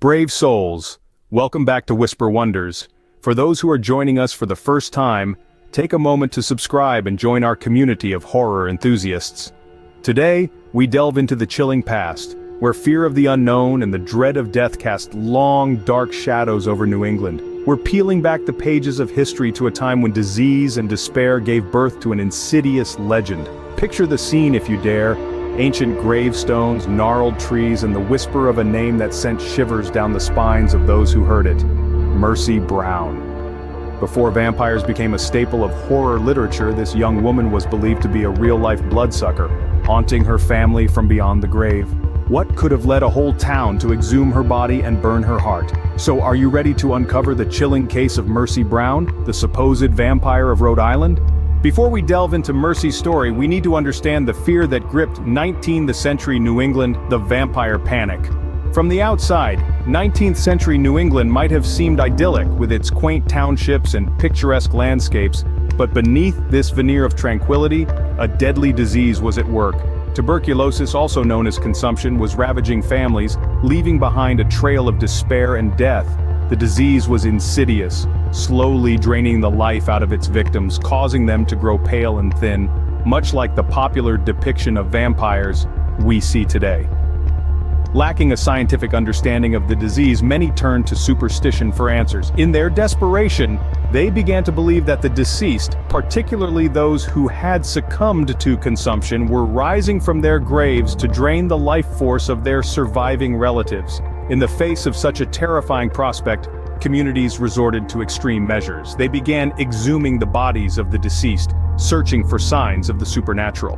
Brave souls, welcome back to Whisper Wonders. For those who are joining us for the first time, take a moment to subscribe and join our community of horror enthusiasts. Today, we delve into the chilling past, where fear of the unknown and the dread of death cast long, dark shadows over New England. We're peeling back the pages of history to a time when disease and despair gave birth to an insidious legend. Picture the scene if you dare. Ancient gravestones, gnarled trees, and the whisper of a name that sent shivers down the spines of those who heard it. Mercy Brown. Before vampires became a staple of horror literature, this young woman was believed to be a real-life bloodsucker, haunting her family from beyond the grave. What could have led a whole town to exhume her body and burn her heart? So are you ready to uncover the chilling case of Mercy Brown, the supposed vampire of Rhode Island? Before we delve into Mercy's story, we need to understand the fear that gripped 19th century New England, the vampire panic. From the outside, 19th century New England might have seemed idyllic with its quaint townships and picturesque landscapes, but beneath this veneer of tranquility, a deadly disease was at work. Tuberculosis, also known as consumption, was ravaging families, leaving behind a trail of despair and death. The disease was insidious, slowly draining the life out of its victims, causing them to grow pale and thin, much like the popular depiction of vampires we see today. Lacking a scientific understanding of the disease, many turned to superstition for answers. In their desperation, they began to believe that the deceased, particularly those who had succumbed to consumption, were rising from their graves to drain the life force of their surviving relatives. In the face of such a terrifying prospect, communities resorted to extreme measures. They began exhuming the bodies of the deceased, searching for signs of the supernatural.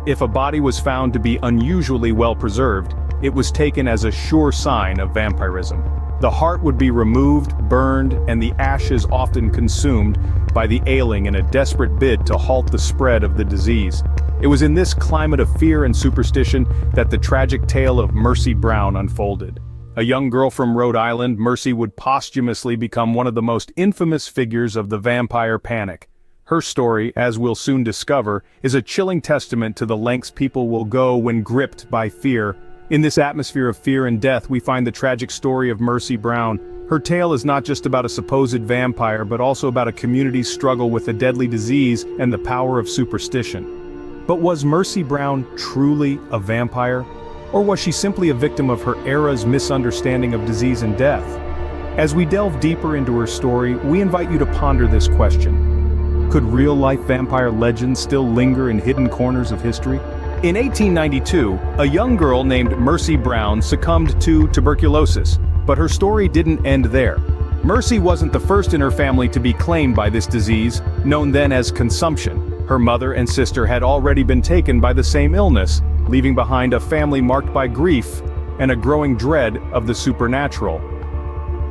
If a body was found to be unusually well preserved, it was taken as a sure sign of vampirism. The heart would be removed, burned, and the ashes often consumed by the ailing in a desperate bid to halt the spread of the disease. It was in this climate of fear and superstition that the tragic tale of Mercy Brown unfolded. A young girl from Rhode Island, Mercy would posthumously become one of the most infamous figures of the vampire panic. Her story, as we'll soon discover, is a chilling testament to the lengths people will go when gripped by fear. In this atmosphere of fear and death, we find the tragic story of Mercy Brown. Her tale is not just about a supposed vampire, but also about a community's struggle with a deadly disease and the power of superstition. But was Mercy Brown truly a vampire? Or was she simply a victim of her era's misunderstanding of disease and death? As we delve deeper into her story, we invite you to ponder this question. Could real-life vampire legends still linger in hidden corners of history? In 1892, a young girl named Mercy Brown succumbed to tuberculosis, but her story didn't end there. Mercy wasn't the first in her family to be claimed by this disease, known then as consumption. Her mother and sister had already been taken by the same illness, leaving behind a family marked by grief and a growing dread of the supernatural.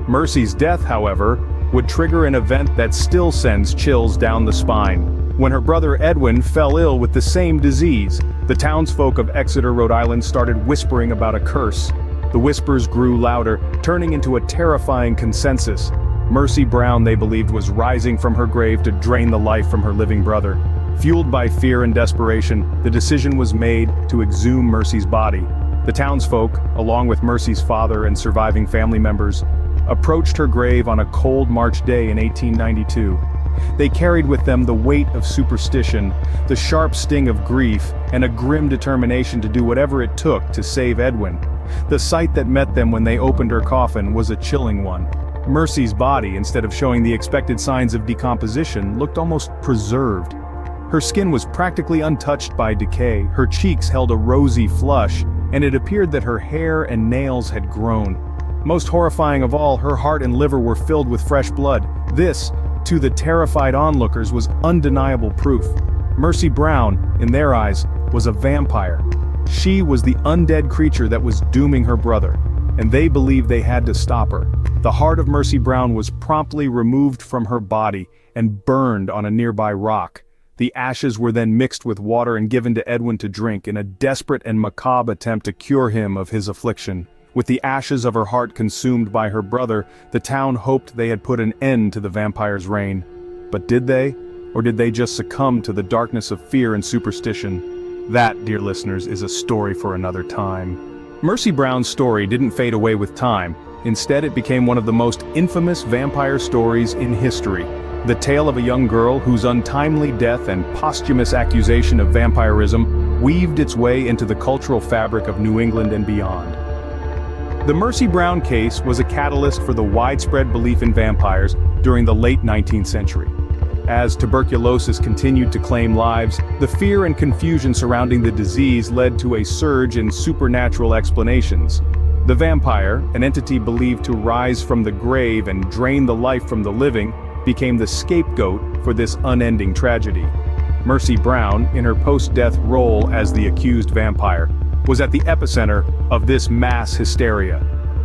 Mercy's death, however, would trigger an event that still sends chills down the spine. When her brother Edwin fell ill with the same disease, the townsfolk of Exeter, Rhode Island started whispering about a curse. The whispers grew louder, turning into a terrifying consensus. Mercy Brown, they believed, was rising from her grave to drain the life from her living brother. Fueled by fear and desperation, the decision was made to exhume Mercy's body. The townsfolk, along with Mercy's father and surviving family members, approached her grave on a cold March day in 1892. They carried with them the weight of superstition, the sharp sting of grief, and a grim determination to do whatever it took to save Edwin. The sight that met them when they opened her coffin was a chilling one. Mercy's body, instead of showing the expected signs of decomposition, looked almost preserved. Her skin was practically untouched by decay, her cheeks held a rosy flush, and it appeared that her hair and nails had grown. Most horrifying of all, her heart and liver were filled with fresh blood. This, to the terrified onlookers, was undeniable proof. Mercy Brown, in their eyes, was a vampire. She was the undead creature that was dooming her brother, and they believed they had to stop her. The heart of Mercy Brown was promptly removed from her body and burned on a nearby rock. The ashes were then mixed with water and given to Edwin to drink in a desperate and macabre attempt to cure him of his affliction. With the ashes of her heart consumed by her brother, the town hoped they had put an end to the vampire's reign. But did they? Or did they just succumb to the darkness of fear and superstition? That, dear listeners, is a story for another time. Mercy Brown's story didn't fade away with time. Instead, it became one of the most infamous vampire stories in history. The tale of a young girl whose untimely death and posthumous accusation of vampirism weaved its way into the cultural fabric of New England and beyond. The Mercy Brown case was a catalyst for the widespread belief in vampires during the late 19th century. As tuberculosis continued to claim lives, the fear and confusion surrounding the disease led to a surge in supernatural explanations. The vampire, an entity believed to rise from the grave and drain the life from the living, became the scapegoat for this unending tragedy. Mercy Brown, in her post-death role as the accused vampire, was at the epicenter of this mass hysteria.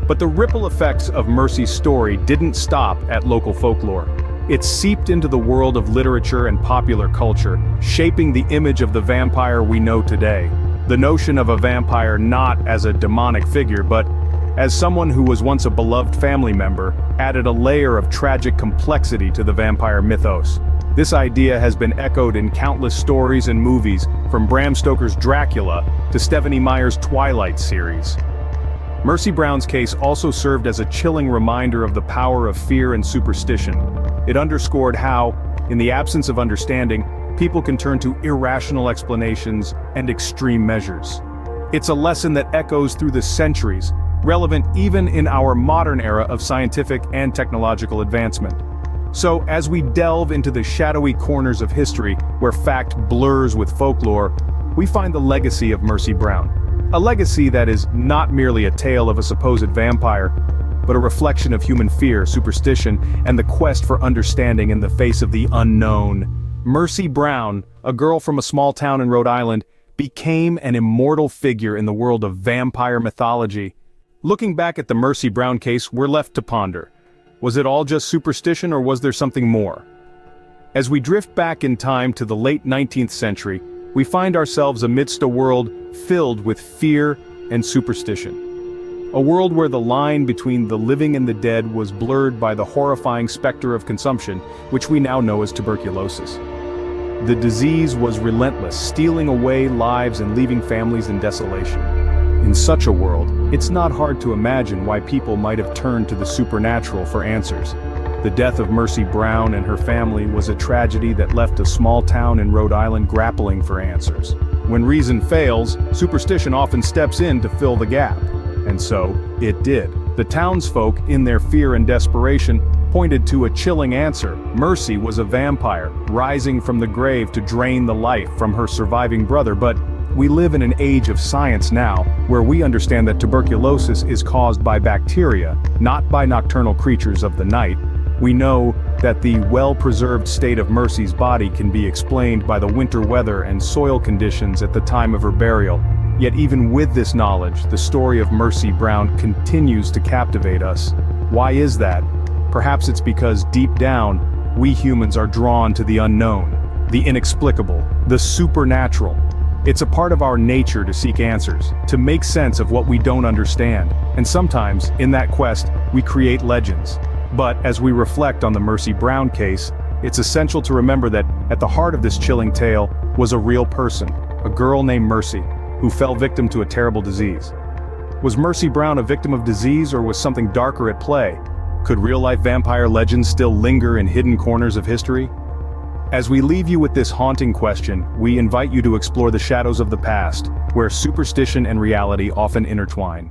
But the ripple effects of Mercy's story didn't stop at local folklore. It seeped into the world of literature and popular culture, shaping the image of the vampire we know today. The notion of a vampire not as a demonic figure but as someone who was once a beloved family member added a layer of tragic complexity to the vampire mythos. This idea has been echoed in countless stories and movies, from Bram Stoker's Dracula to Stephenie Meyer's Twilight series. Mercy Brown's case also served as a chilling reminder of the power of fear and superstition. It underscored how, in the absence of understanding, people can turn to irrational explanations and extreme measures. It's a lesson that echoes through the centuries, relevant even in our modern era of scientific and technological advancement. So, as we delve into the shadowy corners of history where fact blurs with folklore, we find the legacy of Mercy Brown. A legacy that is not merely a tale of a supposed vampire, but a reflection of human fear, superstition, and the quest for understanding in the face of the unknown. Mercy Brown, a girl from a small town in Rhode Island, became an immortal figure in the world of vampire mythology. Looking back at the Mercy Brown case, we're left to ponder. Was it all just superstition, or was there something more? As we drift back in time to the late 19th century, we find ourselves amidst a world filled with fear and superstition. A world where the line between the living and the dead was blurred by the horrifying specter of consumption, which we now know as tuberculosis. The disease was relentless, stealing away lives and leaving families in desolation. In such a world, it's not hard to imagine why people might have turned to the supernatural for answers. The death of Mercy Brown and her family was a tragedy that left a small town in Rhode Island grappling for answers. When reason fails, superstition often steps in to fill the gap. And so, it did. The townsfolk, in their fear and desperation, pointed to a chilling answer. Mercy was a vampire, rising from the grave to drain the life from her surviving brother. But we live in an age of science now, where we understand that tuberculosis is caused by bacteria, not by nocturnal creatures of the night. We know that the well-preserved state of Mercy's body can be explained by the winter weather and soil conditions at the time of her burial. Yet even with this knowledge, the story of Mercy Brown continues to captivate us. Why is that? Perhaps it's because deep down, we humans are drawn to the unknown, the inexplicable, the supernatural. It's a part of our nature to seek answers, to make sense of what we don't understand. And sometimes, in that quest, we create legends. But as we reflect on the Mercy Brown case, it's essential to remember that at the heart of this chilling tale was a real person, a girl named Mercy, who fell victim to a terrible disease. Was Mercy Brown a victim of disease, or was something darker at play? Could real-life vampire legends still linger in hidden corners of history? As we leave you with this haunting question, we invite you to explore the shadows of the past, where superstition and reality often intertwine.